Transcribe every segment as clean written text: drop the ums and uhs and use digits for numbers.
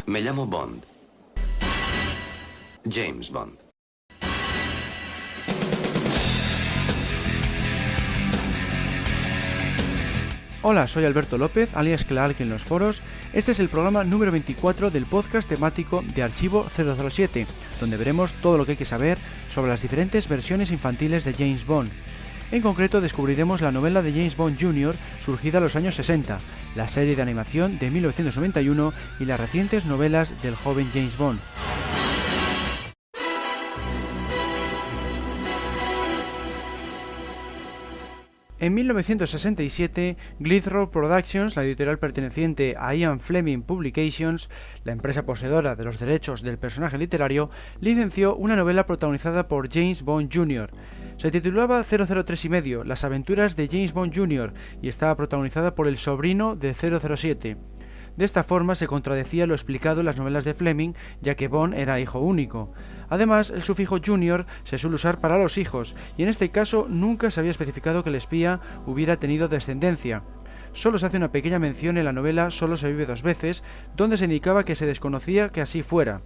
Me llamo Bond. James Bond. Hola, soy Alberto López, alias Clark en los foros. Este es el programa número 24 del podcast temático de Archivo 007, donde veremos todo lo que hay que saber sobre las diferentes versiones infantiles de James Bond. En concreto descubriremos la novela de James Bond Jr. surgida en los años 60, la serie de animación de 1991 y las recientes novelas del joven James Bond. En 1967, Glidrop Productions, la editorial perteneciente a Ian Fleming Publications, la empresa poseedora de los derechos del personaje literario, licenció una novela protagonizada por James Bond Jr. Se titulaba 003 y medio, las aventuras de James Bond Jr. y estaba protagonizada por el sobrino de 007. De esta forma se contradecía lo explicado en las novelas de Fleming, ya que Bond era hijo único. Además, el sufijo junior se suele usar para los hijos, y en este caso nunca se había especificado que el espía hubiera tenido descendencia. Solo se hace una pequeña mención en la novela Solo se vive dos veces, donde se indicaba que se desconocía que así fuera.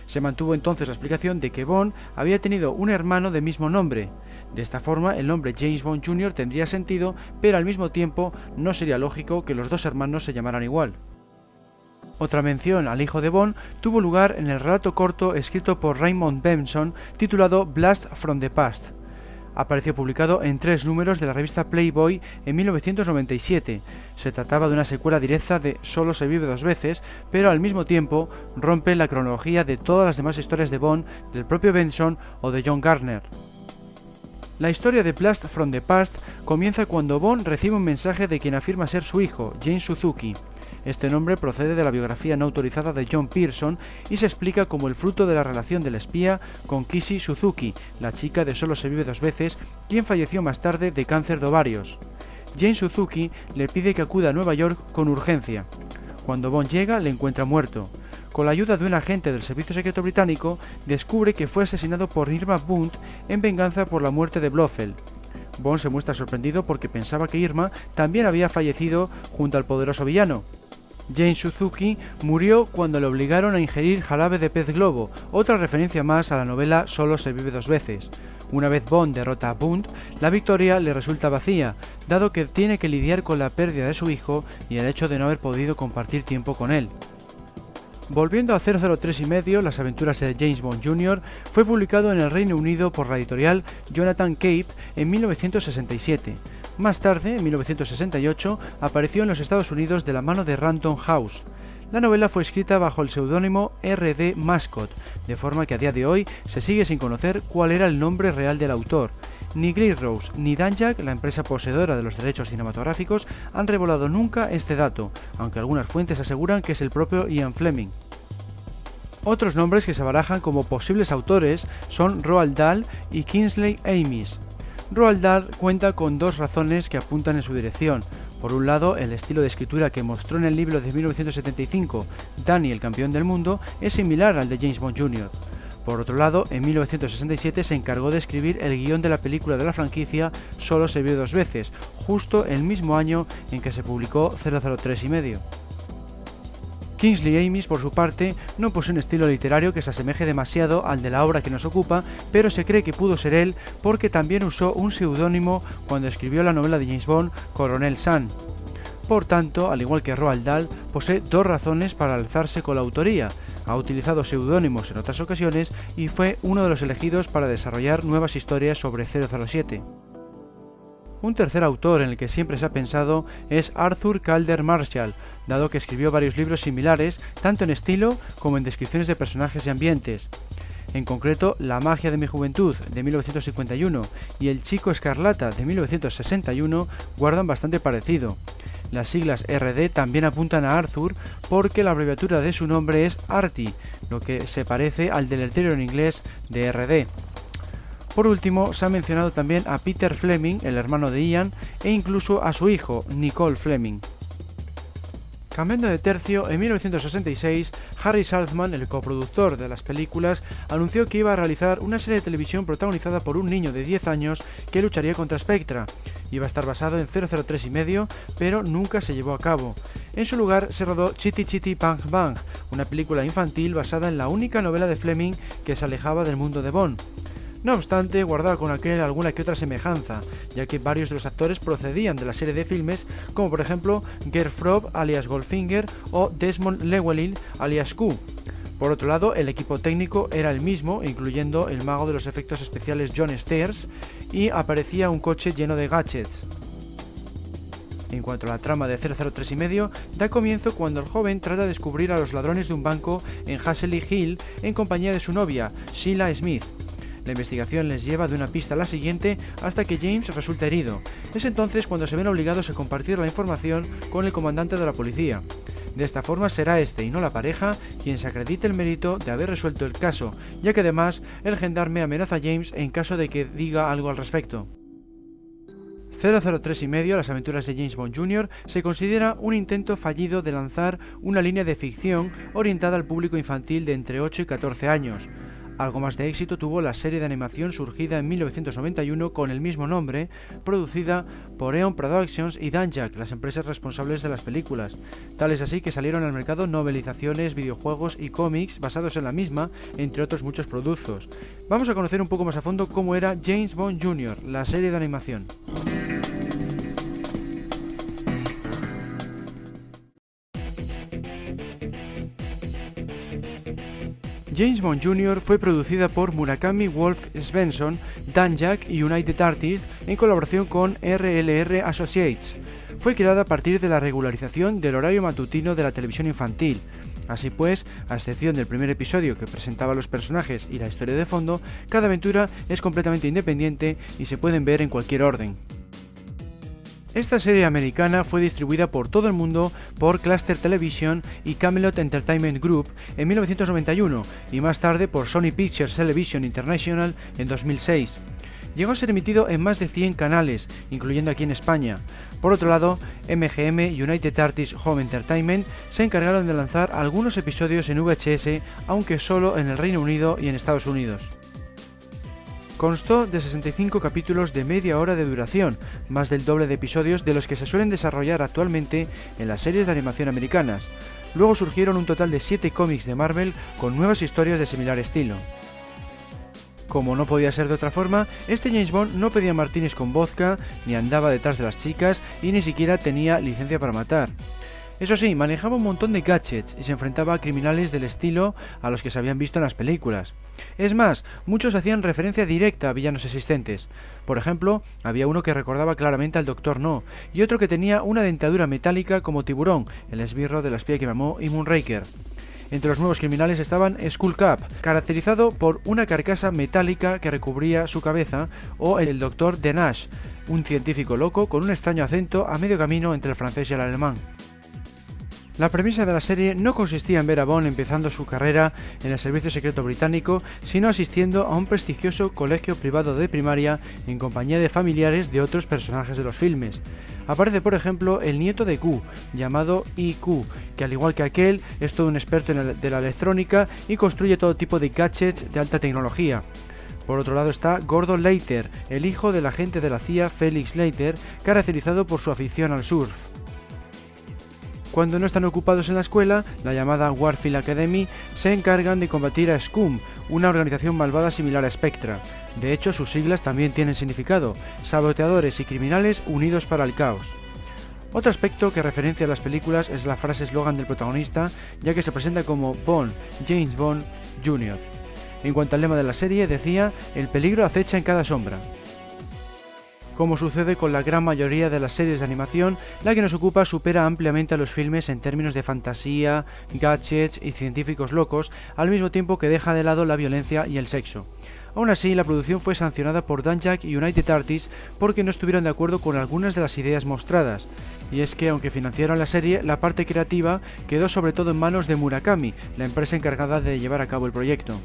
Se mantuvo entonces la explicación de que Bond había tenido un hermano de mismo nombre. De esta forma, el nombre James Bond Jr. tendría sentido, pero al mismo tiempo no sería lógico que los dos hermanos se llamaran igual. Otra mención al hijo de Bond tuvo lugar en el relato corto escrito por Raymond Benson titulado Blast from the Past. Apareció publicado en 3 números de la revista Playboy en 1997. Se trataba de una secuela directa de Solo se vive dos veces, pero al mismo tiempo rompe la cronología de todas las demás historias de Bond del propio Benson o de John Garner. La historia de Blast from the Past comienza cuando Bond recibe un mensaje de quien afirma ser su hijo, James Suzuki. Este nombre procede de la biografía no autorizada de John Pearson y se explica como el fruto de la relación del espía con Kissy Suzuki, la chica de Solo se vive dos veces, quien falleció más tarde de cáncer de ovarios. James Suzuki le pide que acuda a Nueva York con urgencia. Cuando Bond llega, le encuentra muerto. Con la ayuda de un agente del Servicio Secreto Británico, descubre que fue asesinado por Irma Bunt en venganza por la muerte de Blofeld. Bond se muestra sorprendido porque pensaba que Irma también había fallecido junto al poderoso villano. James Suzuki murió cuando le obligaron a ingerir jarabe de pez globo, otra referencia más a la novela Solo se vive dos veces. Una vez Bond derrota a Bunt, la victoria le resulta vacía, dado que tiene que lidiar con la pérdida de su hijo y el hecho de no haber podido compartir tiempo con él. Volviendo a 003 y medio, las aventuras de James Bond Jr. fue publicado en el Reino Unido por la editorial Jonathan Cape en 1967. Más tarde, en 1968, apareció en los Estados Unidos de la mano de Random House. La novela fue escrita bajo el seudónimo R.D. Mascot, de forma que a día de hoy se sigue sin conocer cuál era el nombre real del autor. Ni Glidrop ni Danjaq, la empresa poseedora de los derechos cinematográficos, han revelado nunca este dato, aunque algunas fuentes aseguran que es el propio Ian Fleming. Otros nombres que se barajan como posibles autores son Roald Dahl y Kingsley Amis. Roald Dahl cuenta con 2 razones que apuntan en su dirección. Por un lado, el estilo de escritura que mostró en el libro de 1975, Danny, el campeón del mundo, es similar al de James Bond Jr. Por otro lado, en 1967 se encargó de escribir el guión de la película de la franquicia Solo se vio dos veces, justo el mismo año en que se publicó 003 y medio. Kingsley Amis, por su parte, no posee un estilo literario que se asemeje demasiado al de la obra que nos ocupa, pero se cree que pudo ser él porque también usó un seudónimo cuando escribió la novela de James Bond, Coronel Sun. Por tanto, al igual que Roald Dahl, posee 2 razones para alzarse con la autoría. Ha utilizado seudónimos en otras ocasiones y fue uno de los elegidos para desarrollar nuevas historias sobre 007. Un tercer autor en el que siempre se ha pensado es Arthur Calder Marshall, dado que escribió varios libros similares, tanto en estilo como en descripciones de personajes y ambientes. En concreto, La magia de mi juventud, de 1951, y El chico escarlata, de 1961, guardan bastante parecido. Las siglas RD también apuntan a Arthur porque la abreviatura de su nombre es Artie, lo que se parece al deletreo en inglés de RD. Por último, se ha mencionado también a Peter Fleming, el hermano de Ian, e incluso a su hijo, Nicole Fleming. Cambiando de tercio, en 1966, Harry Saltzman, el coproductor de las películas, anunció que iba a realizar una serie de televisión protagonizada por un niño de 10 años que lucharía contra Spectra. Iba a estar basado en 003 y medio, pero nunca se llevó a cabo. En su lugar se rodó Chitty Chitty Bang Bang, una película infantil basada en la única novela de Fleming que se alejaba del mundo de Bond. No obstante, guardaba con aquel alguna que otra semejanza, ya que varios de los actores procedían de la serie de filmes, como por ejemplo Gert Frobe alias Goldfinger o Desmond Llewellyn alias Q. Por otro lado, el equipo técnico era el mismo, incluyendo el mago de los efectos especiales John Stairs, y aparecía un coche lleno de gadgets. En cuanto a la trama de 003 y medio, da comienzo cuando el joven trata de descubrir a los ladrones de un banco en Hazeley Hill en compañía de su novia, Sheila Smith. La investigación les lleva de una pista a la siguiente hasta que James resulta herido. Es entonces cuando se ven obligados a compartir la información con el comandante de la policía. De esta forma será este y no la pareja quien se acredite el mérito de haber resuelto el caso, ya que además el gendarme amenaza a James en caso de que diga algo al respecto. 003 y medio, las aventuras de James Bond Jr., se considera un intento fallido de lanzar una línea de ficción orientada al público infantil de entre 8 y 14 años. Algo más de éxito tuvo la serie de animación surgida en 1991 con el mismo nombre, producida por Eon Productions y Danjaq, las empresas responsables de las películas. Tal es así que salieron al mercado novelizaciones, videojuegos y cómics basados en la misma, entre otros muchos productos. Vamos a conocer un poco más a fondo cómo era James Bond Jr., la serie de animación. James Bond Jr. fue producida por Murakami Wolf Svensson, Danjaq y United Artists en colaboración con RLR Associates. Fue creada a partir de la regularización del horario matutino de la televisión infantil. Así pues, a excepción del primer episodio que presentaba los personajes y la historia de fondo, cada aventura es completamente independiente y se pueden ver en cualquier orden. Esta serie americana fue distribuida por todo el mundo por Cluster Television y Camelot Entertainment Group en 1991 y más tarde por Sony Pictures Television International en 2006. Llegó a ser emitido en más de 100 canales, incluyendo aquí en España. Por otro lado, MGM y United Artists Home Entertainment se encargaron de lanzar algunos episodios en VHS, aunque solo en el Reino Unido y en Estados Unidos. Constó de 65 capítulos de media hora de duración, más del doble de episodios de los que se suelen desarrollar actualmente en las series de animación americanas. Luego surgieron un total de 7 cómics de Marvel con nuevas historias de similar estilo. Como no podía ser de otra forma, este James Bond no pedía martinis con vodka, ni andaba detrás de las chicas y ni siquiera tenía licencia para matar. Eso sí, manejaba un montón de gadgets y se enfrentaba a criminales del estilo a los que se habían visto en las películas. Es más, muchos hacían referencia directa a villanos existentes. Por ejemplo, había uno que recordaba claramente al Dr. No, y otro que tenía una dentadura metálica como Tiburón, el esbirro de la espía que mamó y Moonraker. Entre los nuevos criminales estaban Skull Cap, caracterizado por una carcasa metálica que recubría su cabeza, o el Dr. Denash, un científico loco con un extraño acento a medio camino entre el francés y el alemán. La premisa de la serie no consistía en ver a Bond empezando su carrera en el servicio secreto británico, sino asistiendo a un prestigioso colegio privado de primaria en compañía de familiares de otros personajes de los filmes. Aparece, por ejemplo, el nieto de Q, llamado IQ, que al igual que aquel es todo un experto de la electrónica y construye todo tipo de gadgets de alta tecnología. Por otro lado está Gordon Leiter, el hijo del agente de la CIA Felix Leiter, caracterizado por su afición al surf. Cuando no están ocupados en la escuela, la llamada Warfield Academy, se encargan de combatir a Scum, una organización malvada similar a Spectra. De hecho, sus siglas también tienen significado: saboteadores y criminales unidos para el caos. Otro aspecto que referencia a las películas es la frase eslogan del protagonista, ya que se presenta como Bond, James Bond Jr. En cuanto al lema de la serie, decía: el peligro acecha en cada sombra. Como sucede con la gran mayoría de las series de animación, la que nos ocupa supera ampliamente a los filmes en términos de fantasía, gadgets y científicos locos, al mismo tiempo que deja de lado la violencia y el sexo. Aún así, la producción fue sancionada por Danjaq y United Artists porque no estuvieron de acuerdo con algunas de las ideas mostradas. Y es que, aunque financiaron la serie, la parte creativa quedó sobre todo en manos de Murakami, la empresa encargada de llevar a cabo el proyecto.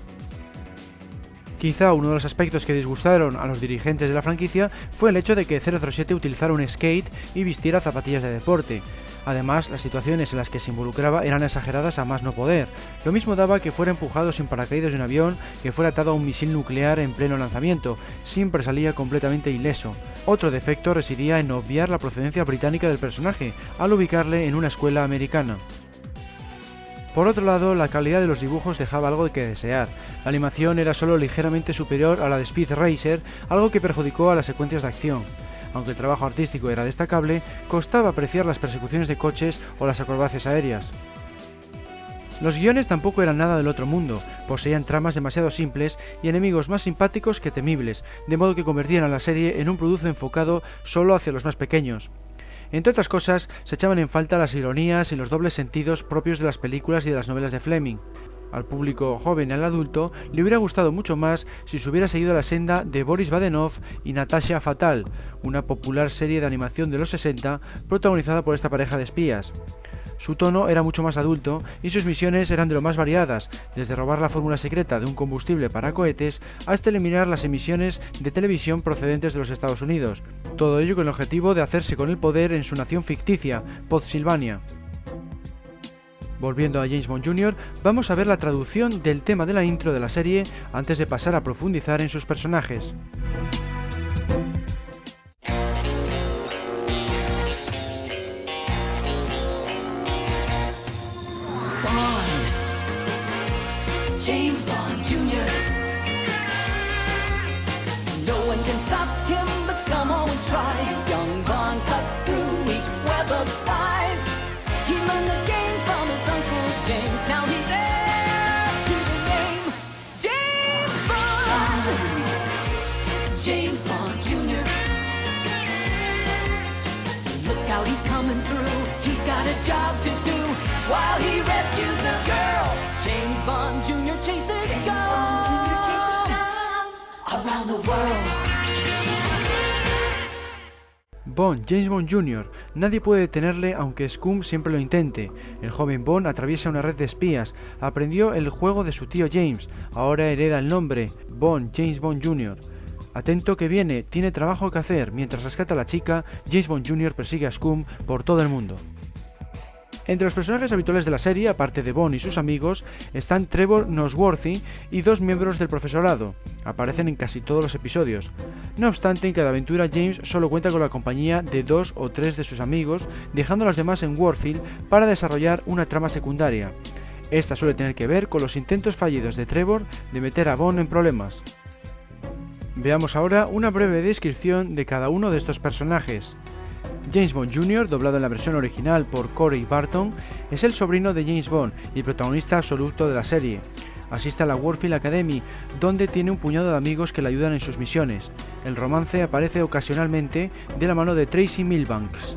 Quizá uno de los aspectos que disgustaron a los dirigentes de la franquicia fue el hecho de que 007 utilizara un skate y vistiera zapatillas de deporte. Además, las situaciones en las que se involucraba eran exageradas a más no poder. Lo mismo daba que fuera empujado sin paracaídas de un avión, que fuera atado a un misil nuclear en pleno lanzamiento. Siempre salía completamente ileso. Otro defecto residía en obviar la procedencia británica del personaje, al ubicarle en una escuela americana. Por otro lado, la calidad de los dibujos dejaba algo que desear. La animación era solo ligeramente superior a la de Speed Racer, algo que perjudicó a las secuencias de acción. Aunque el trabajo artístico era destacable, costaba apreciar las persecuciones de coches o las acrobacias aéreas. Los guiones tampoco eran nada del otro mundo, poseían tramas demasiado simples y enemigos más simpáticos que temibles, de modo que convertían a la serie en un producto enfocado solo hacia los más pequeños. Entre otras cosas, se echaban en falta las ironías y los dobles sentidos propios de las películas y de las novelas de Fleming. Al público joven y al adulto le hubiera gustado mucho más si se hubiera seguido la senda de Boris Badenov y Natasha Fatal, una popular serie de animación de los 60 protagonizada por esta pareja de espías. Su tono era mucho más adulto y sus misiones eran de lo más variadas, desde robar la fórmula secreta de un combustible para cohetes hasta eliminar las emisiones de televisión procedentes de los Estados Unidos. Todo ello con el objetivo de hacerse con el poder en su nación ficticia, Pensilvania. Volviendo a James Bond Jr., vamos a ver la traducción del tema de la intro de la serie antes de pasar a profundizar en sus personajes. James Bond Jr. No one can stop him, but scum always tries. Young Bond cuts through each web of spies. He learned the game from his Uncle James. Now he's heir to the name. James Bond! James Bond Jr. Look out, he's coming through. He's got a job to do while he rescues the girl. James Bond Jr. chases scum around the world. Bond, James Bond Jr. Nadie puede detenerle aunque Scum siempre lo intente. El joven Bond atraviesa una red de espías, aprendió el juego de su tío James, ahora hereda el nombre, Bond, James Bond Jr. Atento que viene, tiene trabajo que hacer, mientras rescata a la chica, James Bond Jr. persigue a Scum por todo el mundo. Entre los personajes habituales de la serie, aparte de Bond y sus amigos, están Trevor Nosworthy y dos miembros del profesorado. Aparecen en casi todos los episodios. No obstante, en cada aventura James solo cuenta con la compañía de 2 o 3 de sus amigos, dejando a los demás en Warfield para desarrollar una trama secundaria. Esta suele tener que ver con los intentos fallidos de Trevor de meter a Bond en problemas. Veamos ahora una breve descripción de cada uno de estos personajes. James Bond Jr., doblado en la versión original por Corey Barton, es el sobrino de James Bond y protagonista absoluto de la serie. Asiste a la Warfield Academy, donde tiene un puñado de amigos que le ayudan en sus misiones. El romance aparece ocasionalmente de la mano de Tracy Milbanks.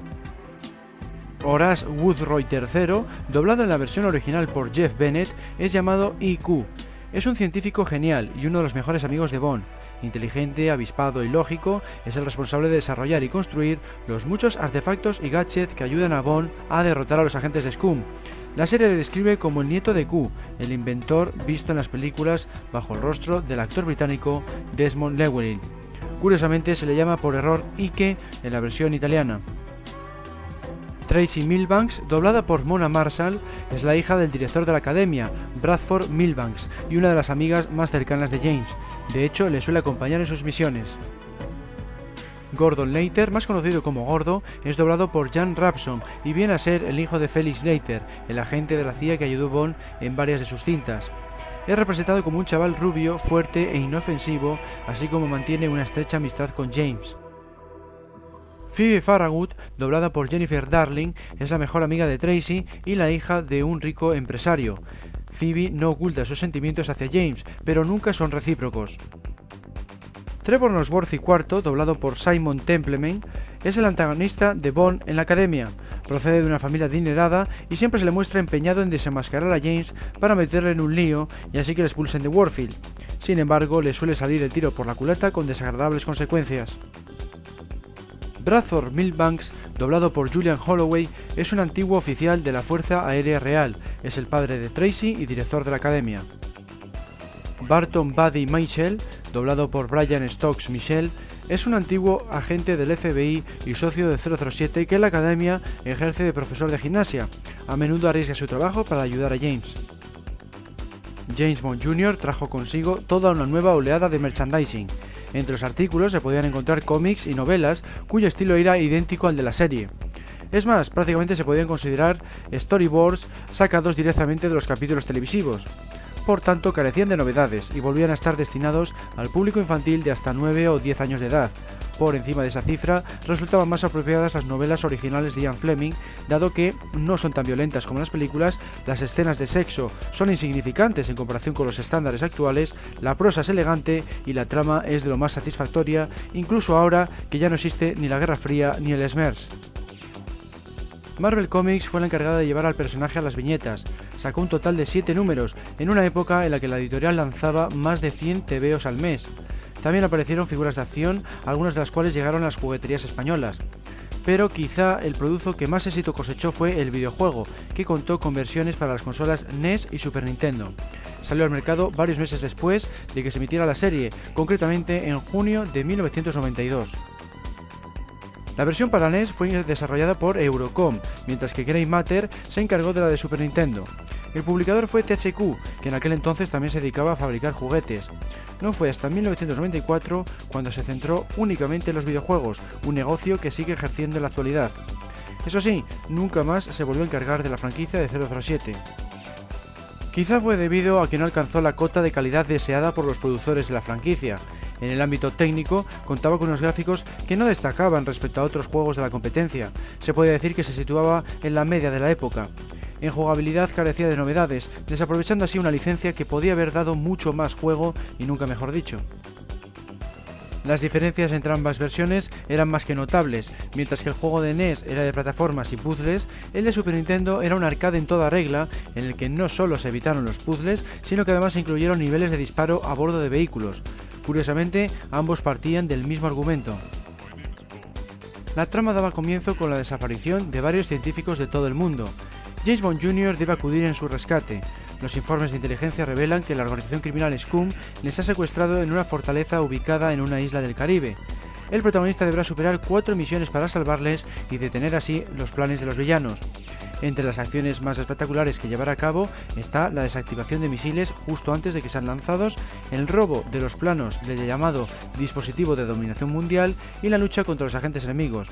Horace Woodroy III, doblado en la versión original por Jeff Bennett, es llamado IQ. Es un científico genial y uno de los mejores amigos de Bond. Inteligente, avispado y lógico, es el responsable de desarrollar y construir los muchos artefactos y gadgets que ayudan a Bond a derrotar a los agentes de Scum. La serie le describe como el nieto de Q, el inventor visto en las películas bajo el rostro del actor británico Desmond Llewellyn. Curiosamente se le llama por error Ike en la versión italiana. Tracy Milbanks, doblada por Mona Marshall, es la hija del director de la academia, Bradford Milbanks, y una de las amigas más cercanas de James. De hecho, le suele acompañar en sus misiones. Gordon Leiter, más conocido como Gordo, es doblado por Jan Rapson y viene a ser el hijo de Felix Leiter, el agente de la CIA que ayudó a Bond en varias de sus cintas. Es representado como un chaval rubio, fuerte e inofensivo, así como mantiene una estrecha amistad con James. Phoebe Farragut, doblada por Jennifer Darling, es la mejor amiga de Tracy y la hija de un rico empresario. Phoebe no oculta sus sentimientos hacia James, pero nunca son recíprocos. Trevor Nosworthy IV, doblado por Simon Templeman, es el antagonista de Bond en la academia. Procede de una familia adinerada y siempre se le muestra empeñado en desenmascarar a James para meterle en un lío y así que le expulsen de Warfield. Sin embargo, le suele salir el tiro por la culata con desagradables consecuencias. Bradford Milbanks, doblado por Julian Holloway, es un antiguo oficial de la Fuerza Aérea Real, es el padre de Tracy y director de la academia. Barton Buddy Mitchell, doblado por Brian Stokes Mitchell, es un antiguo agente del FBI y socio de 007 que en la academia ejerce de profesor de gimnasia. A menudo arriesga su trabajo para ayudar a James. James Bond Jr. trajo consigo toda una nueva oleada de merchandising. Entre los artículos se podían encontrar cómics y novelas cuyo estilo era idéntico al de la serie. Es más, prácticamente se podían considerar storyboards sacados directamente de los capítulos televisivos. Por tanto, carecían de novedades y volvían a estar destinados al público infantil de hasta 9 o 10 años de edad. Por encima de esa cifra, resultaban más apropiadas las novelas originales de Ian Fleming, dado que no son tan violentas como las películas, las escenas de sexo son insignificantes en comparación con los estándares actuales, la prosa es elegante y la trama es de lo más satisfactoria, incluso ahora que ya no existe ni la Guerra Fría ni el SMERS. Marvel Comics fue la encargada de llevar al personaje a las viñetas. Sacó un total de 7 números, en una época en la que la editorial lanzaba más de 100 tebeos al mes. También aparecieron figuras de acción, algunas de las cuales llegaron a las jugueterías españolas. Pero quizá el producto que más éxito cosechó fue el videojuego, que contó con versiones para las consolas NES y Super Nintendo. Salió al mercado varios meses después de que se emitiera la serie, concretamente en junio de 1992. La versión para NES fue desarrollada por Eurocom, mientras que Grey Matter se encargó de la de Super Nintendo. El publicador fue THQ, que en aquel entonces también se dedicaba a fabricar juguetes. No fue hasta 1994 cuando se centró únicamente en los videojuegos, un negocio que sigue ejerciendo en la actualidad. Eso sí, nunca más se volvió a encargar de la franquicia de 007. Quizá fue debido a que no alcanzó la cota de calidad deseada por los productores de la franquicia. En el ámbito técnico, contaba con unos gráficos que no destacaban respecto a otros juegos de la competencia. Se podía decir que se situaba en la media de la época. En jugabilidad carecía de novedades, desaprovechando así una licencia que podía haber dado mucho más juego y nunca mejor dicho. Las diferencias entre ambas versiones eran más que notables. Mientras que el juego de NES era de plataformas y puzzles, el de Super Nintendo era un arcade en toda regla, en el que no solo se evitaron los puzzles, sino que además se incluyeron niveles de disparo a bordo de vehículos. Curiosamente, ambos partían del mismo argumento. La trama daba comienzo con la desaparición de varios científicos de todo el mundo. James Bond Jr. debe acudir en su rescate. Los informes de inteligencia revelan que la organización criminal Scum les ha secuestrado en una fortaleza ubicada en una isla del Caribe. El protagonista deberá superar 4 misiones para salvarles y detener así los planes de los villanos. Entre las acciones más espectaculares que llevará a cabo está la desactivación de misiles justo antes de que sean lanzados, el robo de los planos del llamado dispositivo de dominación mundial y la lucha contra los agentes enemigos.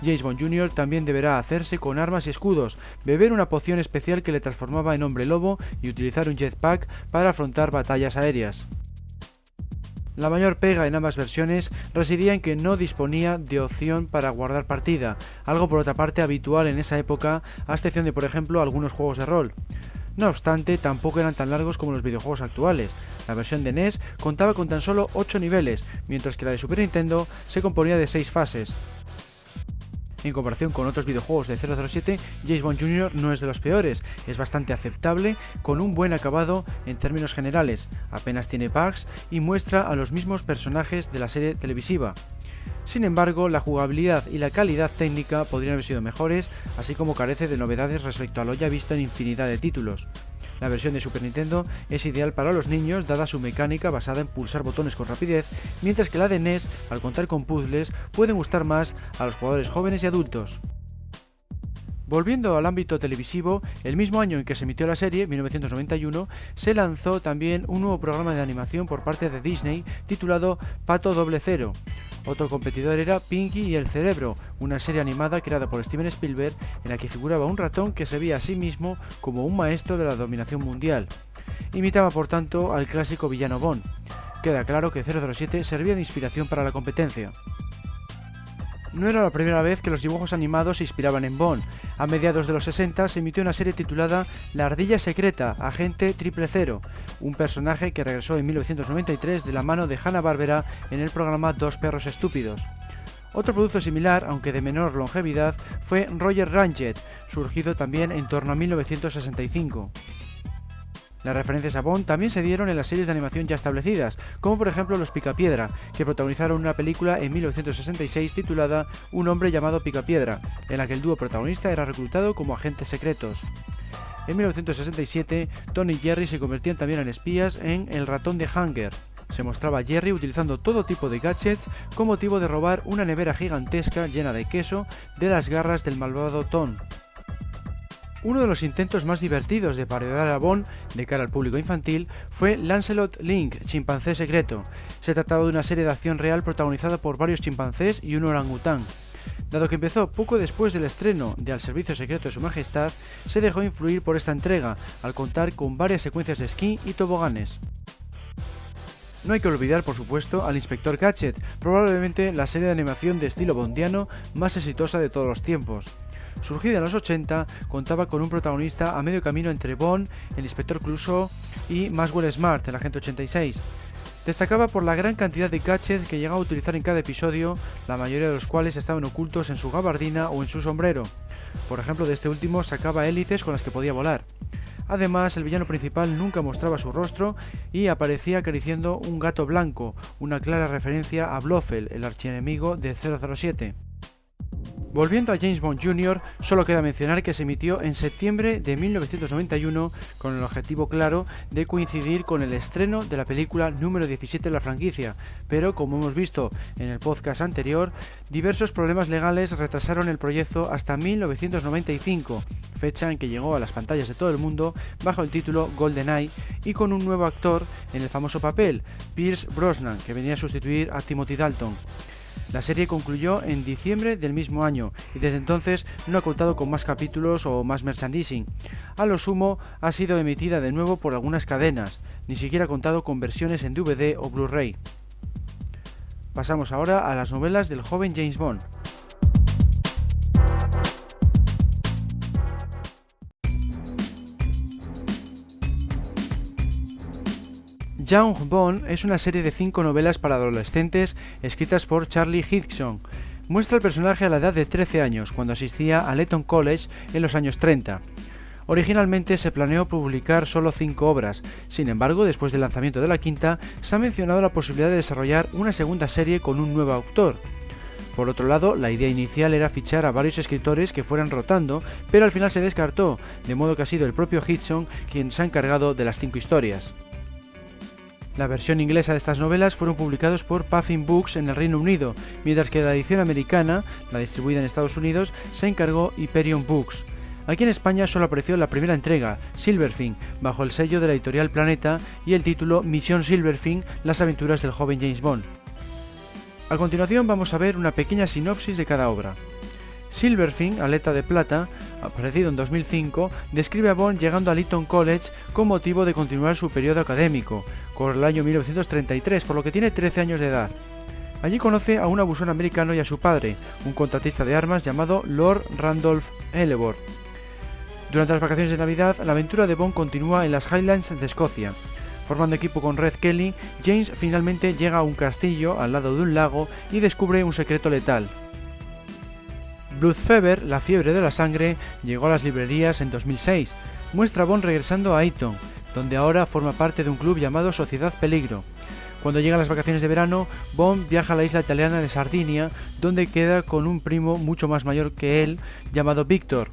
James Bond Jr. también deberá hacerse con armas y escudos, beber una poción especial que le transformaba en hombre lobo y utilizar un jetpack para afrontar batallas aéreas. La mayor pega en ambas versiones residía en que no disponía de opción para guardar partida, algo por otra parte habitual en esa época, a excepción de por ejemplo algunos juegos de rol. No obstante, tampoco eran tan largos como los videojuegos actuales. La versión de NES contaba con tan solo 8 niveles, mientras que la de Super Nintendo se componía de 6 fases. En comparación con otros videojuegos de 007, James Bond Jr. no es de los peores, es bastante aceptable, con un buen acabado en términos generales, apenas tiene bugs y muestra a los mismos personajes de la serie televisiva. Sin embargo, la jugabilidad y la calidad técnica podrían haber sido mejores, así como carece de novedades respecto a lo ya visto en infinidad de títulos. La versión de Super Nintendo es ideal para los niños dada su mecánica basada en pulsar botones con rapidez, mientras que la de NES, al contar con puzzles, puede gustar más a los jugadores jóvenes y adultos. Volviendo al ámbito televisivo, el mismo año en que se emitió la serie, 1991, se lanzó también un nuevo programa de animación por parte de Disney titulado Pato 00. Otro competidor era Pinky y el Cerebro, una serie animada creada por Steven Spielberg en la que figuraba un ratón que se veía a sí mismo como un maestro de la dominación mundial. Imitaba por tanto al clásico villano Bond. Queda claro que 007 servía de inspiración para la competencia. No era la primera vez que los dibujos animados se inspiraban en Bond. A mediados de los 60 se emitió una serie titulada La Ardilla Secreta, Agente 000, un personaje que regresó en 1993 de la mano de Hanna-Barbera en el programa Dos Perros Estúpidos. Otro producto similar, aunque de menor longevidad, fue Roger Rabbit, surgido también en torno a 1965. Las referencias a Bond también se dieron en las series de animación ya establecidas, como por ejemplo Los Picapiedra, que protagonizaron una película en 1966 titulada Un hombre llamado Picapiedra, en la que el dúo protagonista era reclutado como agentes secretos. En 1967, Tom y Jerry se convertían también en espías en El ratón de Hunger. Se mostraba a Jerry utilizando todo tipo de gadgets con motivo de robar una nevera gigantesca llena de queso de las garras del malvado Tom. Uno de los intentos más divertidos de parodiar a Bond de cara al público infantil fue Lancelot Link, chimpancé secreto. Se trataba de una serie de acción real protagonizada por varios chimpancés y un orangután. Dado que empezó poco después del estreno de Al servicio secreto de su majestad, se dejó influir por esta entrega, al contar con varias secuencias de esquí y toboganes. No hay que olvidar, por supuesto, al Inspector Gadget, probablemente la serie de animación de estilo bondiano más exitosa de todos los tiempos. Surgida en los 80, contaba con un protagonista a medio camino entre Bond, el Inspector Clouseau y Maxwell Smart, el Agente 86. Destacaba por la gran cantidad de gadgets que llegaba a utilizar en cada episodio, la mayoría de los cuales estaban ocultos en su gabardina o en su sombrero. Por ejemplo, de este último sacaba hélices con las que podía volar. Además, el villano principal nunca mostraba su rostro y aparecía acariciando un gato blanco, una clara referencia a Blofeld, el archienemigo de 007. Volviendo a James Bond Jr., solo queda mencionar que se emitió en septiembre de 1991 con el objetivo claro de coincidir con el estreno de la película número 17 de la franquicia, pero como hemos visto en el podcast anterior, diversos problemas legales retrasaron el proyecto hasta 1995, fecha en que llegó a las pantallas de todo el mundo bajo el título GoldenEye y con un nuevo actor en el famoso papel, Pierce Brosnan, que venía a sustituir a Timothy Dalton. La serie concluyó en diciembre del mismo año y desde entonces no ha contado con más capítulos o más merchandising. A lo sumo ha sido emitida de nuevo por algunas cadenas, ni siquiera ha contado con versiones en DVD o Blu-ray. Pasamos ahora a las novelas del joven James Bond. Young Bond es una serie de 5 novelas para adolescentes escritas por Charlie Higginson. Muestra al personaje a la edad de 13 años, cuando asistía al Eton College en los años 30. Originalmente se planeó publicar solo 5 obras, sin embargo, después del lanzamiento de la quinta, se ha mencionado la posibilidad de desarrollar una segunda serie con un nuevo autor. Por otro lado, la idea inicial era fichar a varios escritores que fueran rotando, pero al final se descartó, de modo que ha sido el propio Higginson quien se ha encargado de las 5 historias. La versión inglesa de estas novelas fueron publicados por Puffin Books en el Reino Unido, mientras que la edición americana, la distribuida en Estados Unidos, se encargó Hyperion Books. Aquí en España solo apareció la primera entrega, Silverfin, bajo el sello de la editorial Planeta y el título Misión Silverfin, las aventuras del joven James Bond. A continuación vamos a ver una pequeña sinopsis de cada obra. Silverfin, aleta de plata, aparecido en 2005, describe a Bond llegando al Eton College con motivo de continuar su periodo académico, con el año 1933, por lo que tiene 13 años de edad. Allí conoce a un abusón americano y a su padre, un contratista de armas llamado Lord Randolph Ellebor. Durante las vacaciones de Navidad, la aventura de Bond continúa en las Highlands de Escocia. Formando equipo con Red Kelly, James finalmente llega a un castillo al lado de un lago y descubre un secreto letal. Blood Fever, la fiebre de la sangre, llegó a las librerías en 2006. Muestra a Bond regresando a Eton, donde ahora forma parte de un club llamado Sociedad Peligro. Cuando llegan las vacaciones de verano, Bond viaja a la isla italiana de Sardinia, donde queda con un primo mucho más mayor que él, llamado Víctor.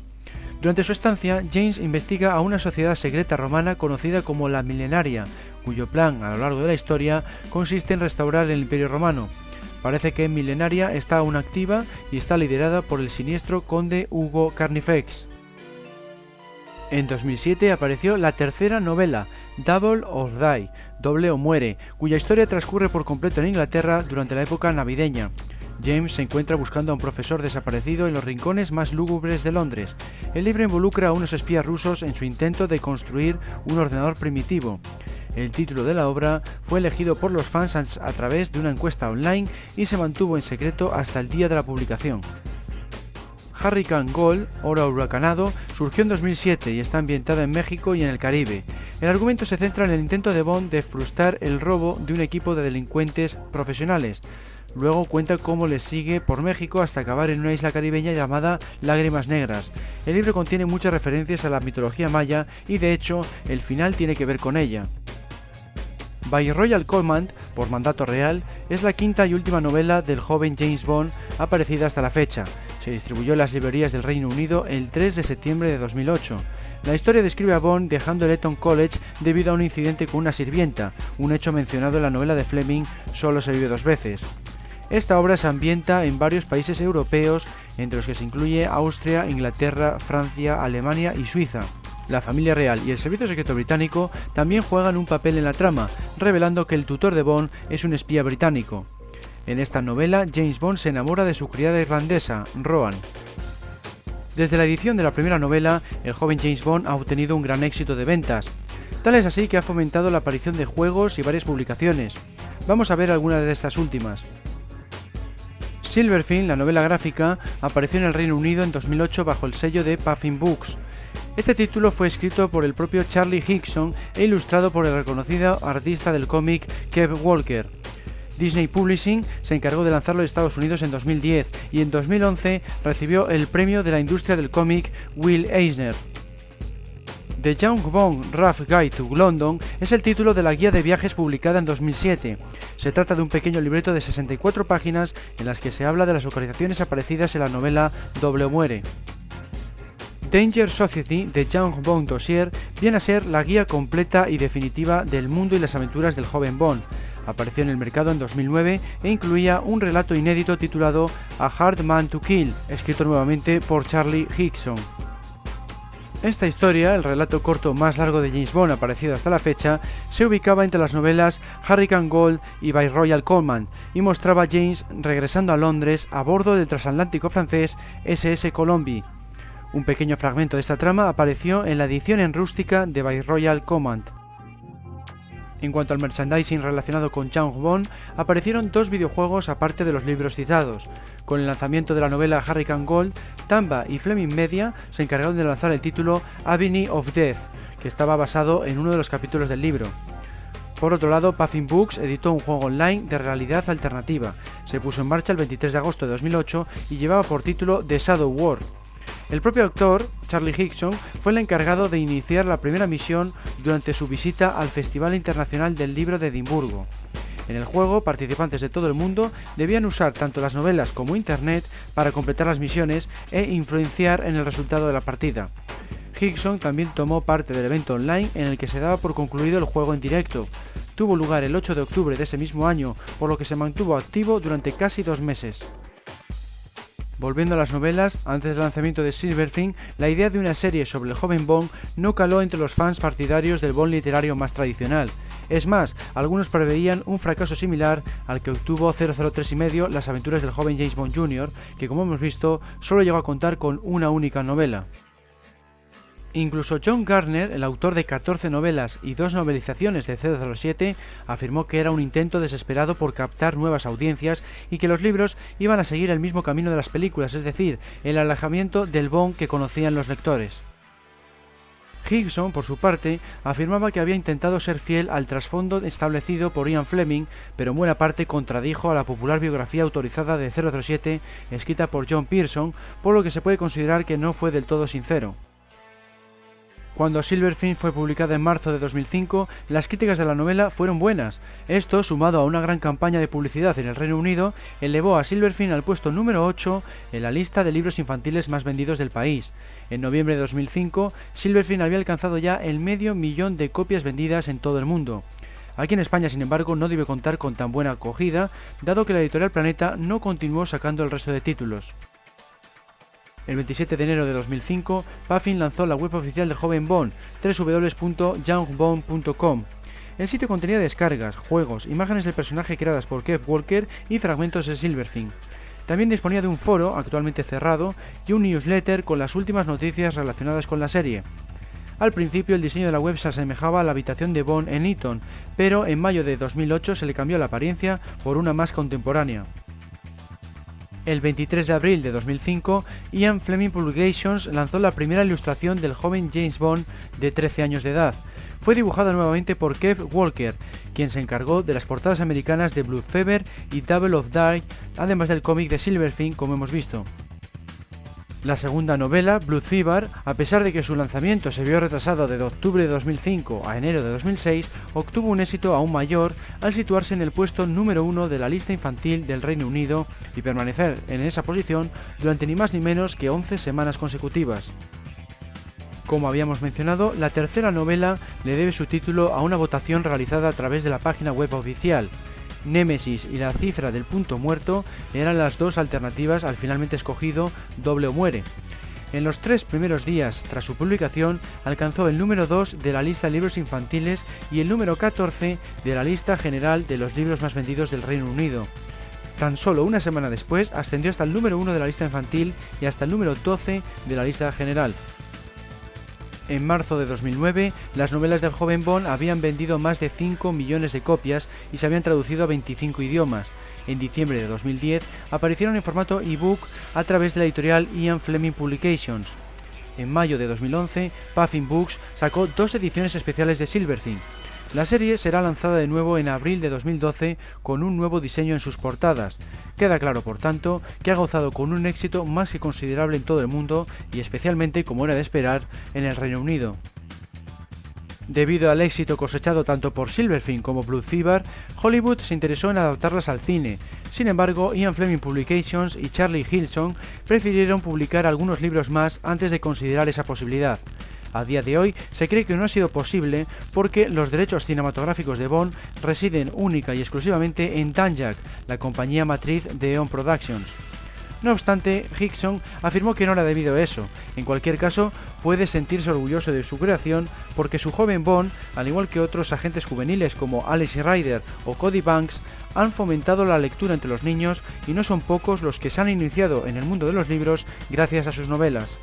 Durante su estancia, James investiga a una sociedad secreta romana conocida como la Milenaria, cuyo plan, a lo largo de la historia, consiste en restaurar el Imperio Romano. Parece que Milenaria está aún activa y está liderada por el siniestro conde Hugo Carnifex. En 2007 apareció la tercera novela, Double or Die, Doble o Muere, cuya historia transcurre por completo en Inglaterra durante la época navideña. James se encuentra buscando a un profesor desaparecido en los rincones más lúgubres de Londres. El libro involucra a unos espías rusos en su intento de construir un ordenador primitivo. El título de la obra fue elegido por los fans a través de una encuesta online y se mantuvo en secreto hasta el día de la publicación. Hurricane Gold, Oro Huracanado, surgió en 2007 y está ambientada en México y en el Caribe. El argumento se centra en el intento de Bond de frustrar el robo de un equipo de delincuentes profesionales. Luego cuenta cómo les sigue por México hasta acabar en una isla caribeña llamada Lágrimas Negras. El libro contiene muchas referencias a la mitología maya y de hecho el final tiene que ver con ella. By Royal Command, por mandato real, es la quinta y última novela del joven James Bond aparecida hasta la fecha. Se distribuyó en las librerías del Reino Unido el 3 de septiembre de 2008. La historia describe a Bond dejando el Eton College debido a un incidente con una sirvienta, un hecho mencionado en la novela de Fleming Solo se vive dos veces. Esta obra se ambienta en varios países europeos, entre los que se incluye Austria, Inglaterra, Francia, Alemania y Suiza. La familia real y el servicio secreto británico también juegan un papel en la trama, revelando que el tutor de Bond es un espía británico. En esta novela, James Bond se enamora de su criada irlandesa, Roan. Desde la edición de la primera novela, el joven James Bond ha obtenido un gran éxito de ventas. Tal es así que ha fomentado la aparición de juegos y varias publicaciones. Vamos a ver algunas de estas últimas. Silverfin, la novela gráfica, apareció en el Reino Unido en 2008 bajo el sello de Puffin Books. Este título fue escrito por el propio Charlie Higson e ilustrado por el reconocido artista del cómic Kev Walker. Disney Publishing se encargó de lanzarlo en Estados Unidos en 2010 y en 2011 recibió el premio de la industria del cómic Will Eisner. The Young Bond Rough Guide to London es el título de la guía de viajes publicada en 2007. Se trata de un pequeño libreto de 64 páginas en las que se habla de las localizaciones aparecidas en la novela Doble o Muere. Danger Society de Young Bond Dossier viene a ser la guía completa y definitiva del mundo y las aventuras del joven Bond. Apareció en el mercado en 2009 e incluía un relato inédito titulado A Hard Man to Kill, escrito nuevamente por Charlie Higson. Esta historia, el relato corto más largo de James Bond aparecido hasta la fecha, se ubicaba entre las novelas Hurricane Gold y Viceroyal Command y mostraba a James regresando a Londres a bordo del transatlántico francés SS Colombi. Un pequeño fragmento de esta trama apareció en la edición en rústica de Viceroyal Command. En cuanto al merchandising relacionado con Young Bond, aparecieron dos videojuegos aparte de los libros citados. Con el lanzamiento de la novela Hurricane Gold, Tamba y Fleming Media se encargaron de lanzar el título Avenue of Death, que estaba basado en uno de los capítulos del libro. Por otro lado, Puffin Books editó un juego online de realidad alternativa. Se puso en marcha el 23 de agosto de 2008 y llevaba por título The Shadow War. El propio autor, Charlie Higson, fue el encargado de iniciar la primera misión durante su visita al Festival Internacional del Libro de Edimburgo. En el juego, participantes de todo el mundo debían usar tanto las novelas como Internet para completar las misiones e influenciar en el resultado de la partida. Higson también tomó parte del evento online en el que se daba por concluido el juego en directo. Tuvo lugar el 8 de octubre de ese mismo año, por lo que se mantuvo activo durante casi 2 meses. Volviendo a las novelas, antes del lanzamiento de Silverfin, la idea de una serie sobre el joven Bond no caló entre los fans partidarios del Bond literario más tradicional. Es más, algunos preveían un fracaso similar al que obtuvo 003 y medio, Las aventuras del joven James Bond Jr., que como hemos visto, solo llegó a contar con una única novela. Incluso John Gardner, el autor de 14 novelas y 2 novelizaciones de 007, afirmó que era un intento desesperado por captar nuevas audiencias y que los libros iban a seguir el mismo camino de las películas, es decir, el alejamiento del Bond que conocían los lectores. Higson, por su parte, afirmaba que había intentado ser fiel al trasfondo establecido por Ian Fleming, pero en buena parte contradijo a la popular biografía autorizada de 007 escrita por John Pearson, por lo que se puede considerar que no fue del todo sincero. Cuando Silverfin fue publicada en marzo de 2005, las críticas de la novela fueron buenas. Esto, sumado a una gran campaña de publicidad en el Reino Unido, elevó a Silverfin al puesto número 8 en la lista de libros infantiles más vendidos del país. En noviembre de 2005, Silverfin había alcanzado ya el 500.000 de copias vendidas en todo el mundo. Aquí en España, sin embargo, no debe contar con tan buena acogida, dado que la editorial Planeta no continuó sacando el resto de títulos. El 27 de enero de 2005, Puffin lanzó la web oficial de Joven Bond, www.youngbond.com. El sitio contenía descargas, juegos, imágenes del personaje creadas por Kev Walker y fragmentos de Silverfin. También disponía de un foro, actualmente cerrado, y un newsletter con las últimas noticias relacionadas con la serie. Al principio el diseño de la web se asemejaba a la habitación de Bond en Eton, pero en mayo de 2008 se le cambió la apariencia por una más contemporánea. El 23 de abril de 2005, Ian Fleming Publications lanzó la primera ilustración del joven James Bond de 13 años de edad. Fue dibujada nuevamente por Kev Walker, quien se encargó de las portadas americanas de Blood Fever y Double of Dark, además del cómic de Silverfin, como hemos visto. La segunda novela, Blood Fever, a pesar de que su lanzamiento se vio retrasado desde octubre de 2005 a enero de 2006, obtuvo un éxito aún mayor al situarse en el puesto número 1 de la lista infantil del Reino Unido y permanecer en esa posición durante ni más ni menos que 11 semanas consecutivas. Como habíamos mencionado, la tercera novela le debe su título a una votación realizada a través de la página web oficial. Némesis y la cifra del punto muerto eran las dos alternativas al finalmente escogido Doble o Muere. En los 3 primeros días tras su publicación alcanzó el número 2 de la lista de libros infantiles y el número 14 de la lista general de los libros más vendidos del Reino Unido. Tan solo una semana después ascendió hasta el número 1 de la lista infantil y hasta el número 12 de la lista general. En marzo de 2009, las novelas del joven Bond habían vendido más de 5 millones de copias y se habían traducido a 25 idiomas. En diciembre de 2010 aparecieron en formato ebook a través de la editorial Ian Fleming Publications. En mayo de 2011, Puffin Books sacó 2 ediciones especiales de Silverthing. La serie será lanzada de nuevo en abril de 2012 con un nuevo diseño en sus portadas. Queda claro, por tanto, que ha gozado con un éxito más que considerable en todo el mundo y especialmente, como era de esperar, en el Reino Unido. Debido al éxito cosechado tanto por Silverthing como Blood Fever, Hollywood se interesó en adaptarlas al cine. Sin embargo, Ian Fleming Publications y Charlie Hillson prefirieron publicar algunos libros más antes de considerar esa posibilidad. A día de hoy se cree que no ha sido posible porque los derechos cinematográficos de Bond residen única y exclusivamente en Tanjak, la compañía matriz de Eon Productions. No obstante, Hickson afirmó que no era debido a eso. En cualquier caso, puede sentirse orgulloso de su creación porque su joven Bond, al igual que otros agentes juveniles como Alice Ryder o Cody Banks, han fomentado la lectura entre los niños y no son pocos los que se han iniciado en el mundo de los libros gracias a sus novelas.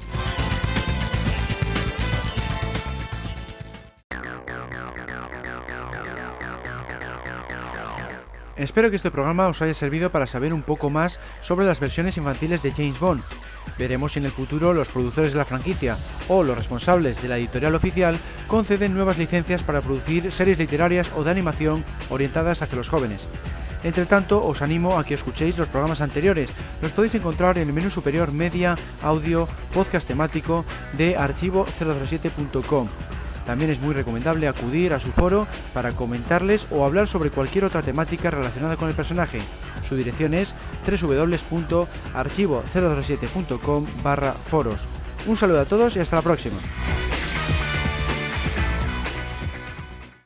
Espero que este programa os haya servido para saber un poco más sobre las versiones infantiles de James Bond. Veremos si en el futuro los productores de la franquicia o los responsables de la editorial oficial conceden nuevas licencias para producir series literarias o de animación orientadas hacia los jóvenes. Entre tanto, os animo a que escuchéis los programas anteriores. Los podéis encontrar en el menú superior Media, Audio, Podcast temático de archivo007.com. También es muy recomendable acudir a su foro para comentarles o hablar sobre cualquier otra temática relacionada con el personaje. Su dirección es www.archivo007.com/foros. Un saludo a todos y hasta la próxima.